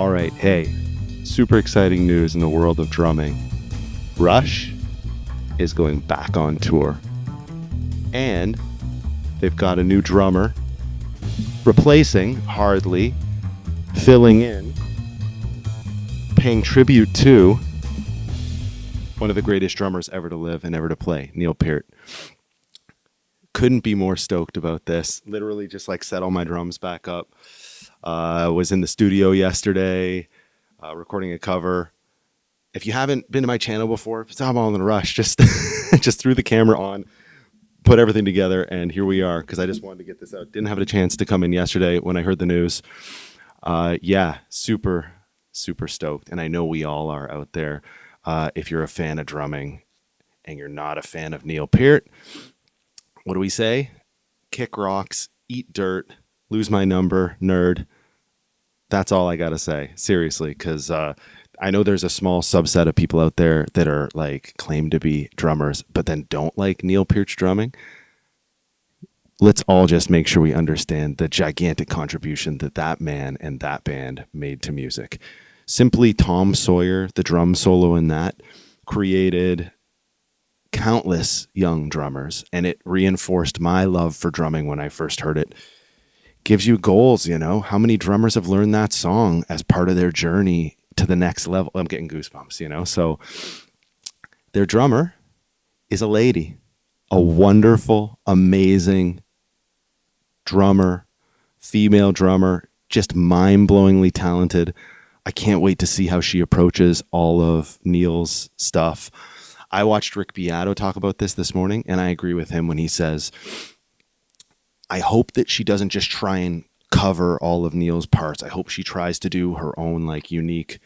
All right, hey, super exciting news in the world of drumming. Rush is going back on tour. And they've got a new drummer, replacing, hardly, filling in, paying tribute to one of the greatest drummers ever to live and ever to play, Neil Peart. Couldn't be more stoked about this. Literally just like set all my drums back up. Was in the studio yesterday, recording a cover. If you haven't been to my channel before, it's all in a rush. Just just threw the camera on, put everything together, and here we are, because I just wanted to get this out. Didn't have a chance to come in yesterday when I heard the news. Yeah, super stoked. And I know we all are out there. If you're a fan of drumming and you're not a fan of Neil Peart, what do we say? Kick rocks, eat dirt, lose my number, nerd. That's all I got to say, seriously, because I know there's a small subset of people out there that are like claim to be drummers, but then don't like Neil Peart's drumming. Let's all just make sure we understand the gigantic contribution that man and that band made to music. Simply Tom Sawyer, the drum solo in that, created countless young drummers, and it reinforced my love for drumming when I first heard it. Gives you goals, you know. How many drummers have learned that song as part of their journey to the next level? I'm getting goosebumps, you know. So their drummer is a lady, a wonderful, amazing drummer, female drummer, just mind-blowingly talented. I can't wait to see how she approaches all of Neil's stuff. I watched Rick Beato talk about this morning, and I agree with him when he says, I hope that she doesn't just try and cover all of Neil's parts. I hope she tries to do her own like unique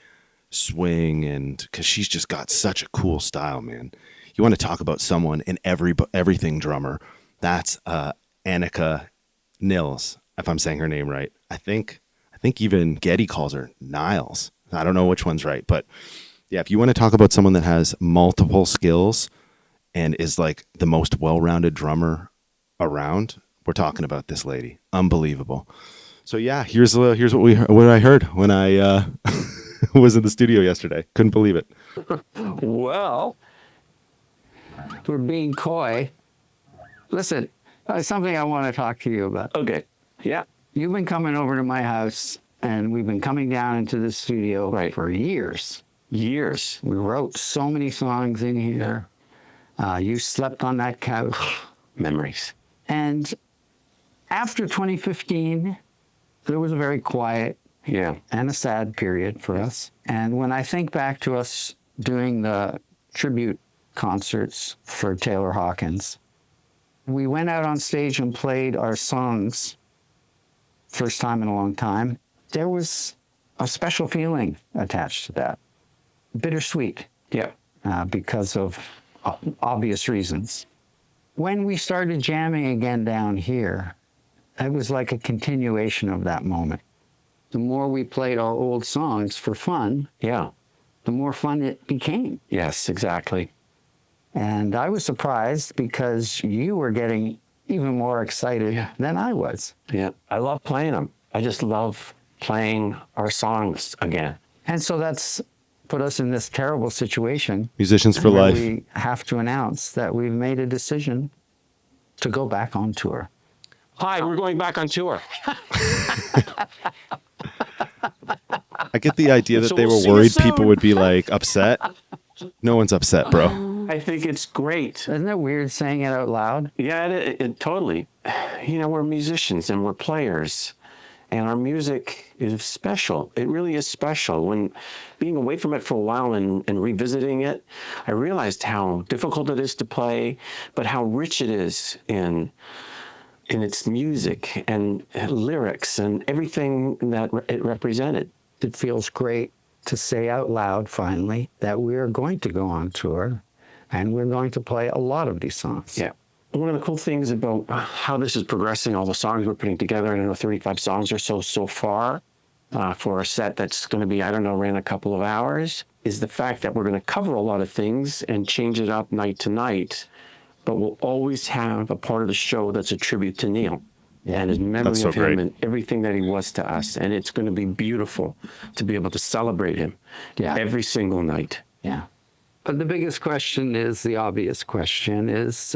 swing, and because she's just got such a cool style, man. You want to talk about someone in everything drummer? That's Anika Nilles, if I'm saying her name right. I think even Getty calls her Niles. I don't know which one's right, but yeah, if you want to talk about someone that has multiple skills and is like the most well-rounded drummer around, we're talking about this lady. Unbelievable. So yeah, here's what I heard when I was in the studio yesterday. Couldn't believe it. Well, we're being coy. Listen, something I want to talk to you about. Okay. Yeah. You've been coming over to my house, and we've been coming down into the studio for years. Years. We wrote so many songs in here. You slept on that couch. Memories. And after 2015, there was a very quiet and a sad period for us. And when I think back to us doing the tribute concerts for Taylor Hawkins, we went out on stage and played our songs, first time in a long time. There was a special feeling attached to that. Bittersweet. Yeah. Because of obvious reasons. When we started jamming again down here, it was like a continuation of that moment. The more we played our old songs for fun, Yeah. the more fun it became. Yes, exactly. And I was surprised because you were getting even more excited than I was. Yeah. I love playing them. I just love playing our songs again. And so that's put us in this terrible situation. Musicians for where life. We have to announce that we've made a decision to go back on tour. Hi, we're going back on tour. I get the idea that So they we'll were see you worried soon. people would be like upset. No one's upset, bro. I think it's great. Isn't it weird saying it out loud? Yeah, it totally. You know, we're musicians and we're players, and our music is special. It really is special. When being away from it for a while and revisiting it, I realized how difficult it is to play, but how rich it is in its music and lyrics and everything that it represented. It feels great to say out loud, finally, that we're going to go on tour and we're going to play a lot of these songs. Yeah. One of the cool things about how this is progressing, all the songs we're putting together, I don't know, 35 songs or so far, for a set that's going to be, I don't know, around a couple of hours, is the fact that we're going to cover a lot of things and change it up night to night, but we'll always have a part of the show that's a tribute to Neil. and his memory That's so of him great. and everything that he was to us. And it's going to be beautiful to be able to celebrate him every single night. Yeah. But the biggest question is the obvious question is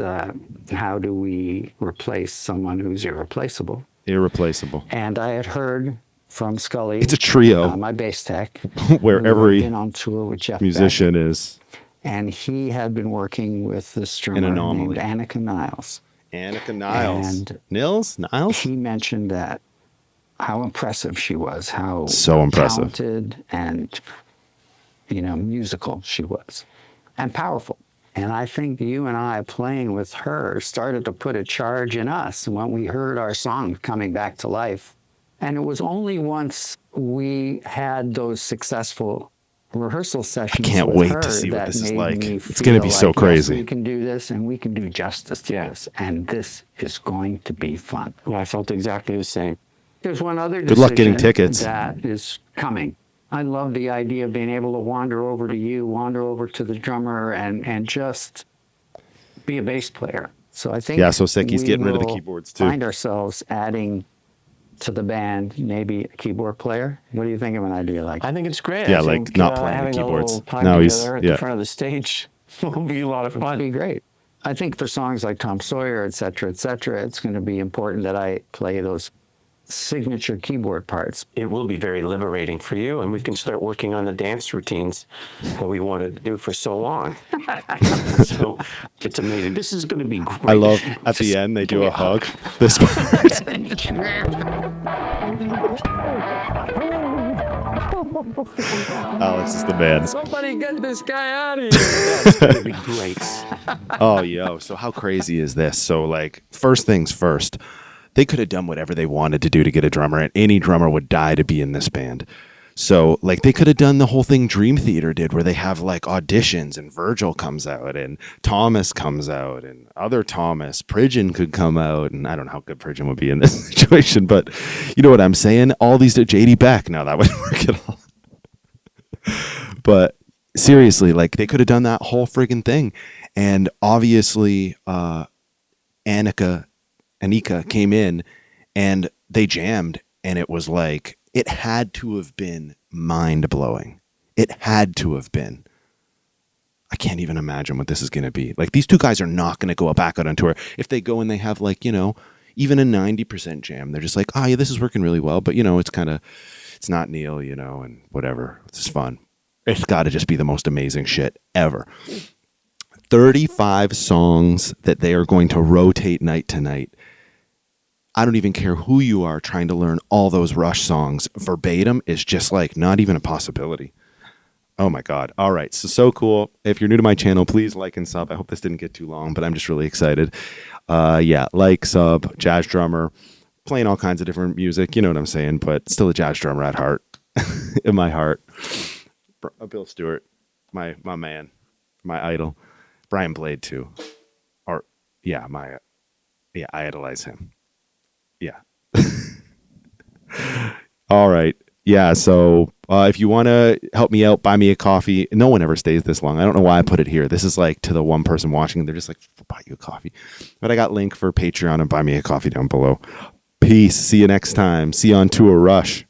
how do we replace someone who's irreplaceable? Irreplaceable. And I had heard from Scully. It's a trio. My bass tech. Where who every had been on tour with Jeff musician Beck, is and he had been working with this an drummer anomaly. named Anika Niles. Anika Niles. And Niles? he mentioned that how impressive she was, how So impressive. talented and musical she was, and powerful. And I think you and I playing with her started to put a charge in us when we heard our song coming back to life. And it was only once we had those successful rehearsal sessions. I can't with wait her to see what that this is made like. me It's going to feel be so like, crazy. Yes, we can do this, and we can do justice to this, and this is going to be fun. Well, I felt exactly the same. There's one other Good luck getting decision tickets. that is coming. I love the idea of being able to wander over to you, wander over to the drummer, and just be a bass player. So I think So Seki's we getting rid of the will keyboards too. Find ourselves adding to the band maybe a keyboard player. What do you think of an idea like that? I think it's great. Yeah, I like think, not playing the having keyboards. A little time Now he's- together at yeah. the front of the stage will be a lot of It'd fun. be great. I think for songs like Tom Sawyer, et cetera, it's going to be important that I play those signature keyboard parts. It will be very liberating for you, and we can start working on the dance routines that we wanted to do for so long. So it's amazing. This is going to be great. I love at the end they do a hug. This part. Alex is the man. Somebody get this guy out of here. It's going to be great. Oh, yo. So how crazy is this? So like, first things first, they could have done whatever they wanted to do to get a drummer, and any drummer would die to be in this band. So like, they could have done the whole thing Dream Theater did, where they have like auditions, and Virgil comes out, and Thomas comes out, and other Thomas, Pridgeon could come out, and I don't know how good Pridgeon would be in this situation, but you know what I'm saying? All these to JD Beck. No, that wouldn't work at all. But seriously, like, they could have done that whole friggin' thing. And obviously, Anika came in and they jammed, and it was like, it had to have been mind blowing. It had to have been. I can't even imagine what this is going to be. Like, these two guys are not going to go back out on tour. If they go and they have, like, even a 90% jam, they're just like, oh yeah, this is working really well. But it's not Neil, and whatever. It's fun. It's got to just be the most amazing shit ever. 35 songs that they are going to rotate night to night. I don't even care who you are, trying to learn all those Rush songs verbatim is just like not even a possibility. Oh my God. All right. So cool. If you're new to my channel, please like and sub. I hope this didn't get too long, but I'm just really excited. Like, sub, jazz drummer, playing all kinds of different music. You know what I'm saying? But still a jazz drummer at heart, in my heart. Bill Stewart, my man, my idol. Brian Blade too. I idolize him. Yeah. All right. Yeah. So if you want to help me out, buy me a coffee. No one ever stays this long. I don't know why I put it here. This is like to the one person watching. They're just like, buy you a coffee. But I got link for Patreon and buy me a coffee down below. Peace. See you next time. See you on tour, Rush.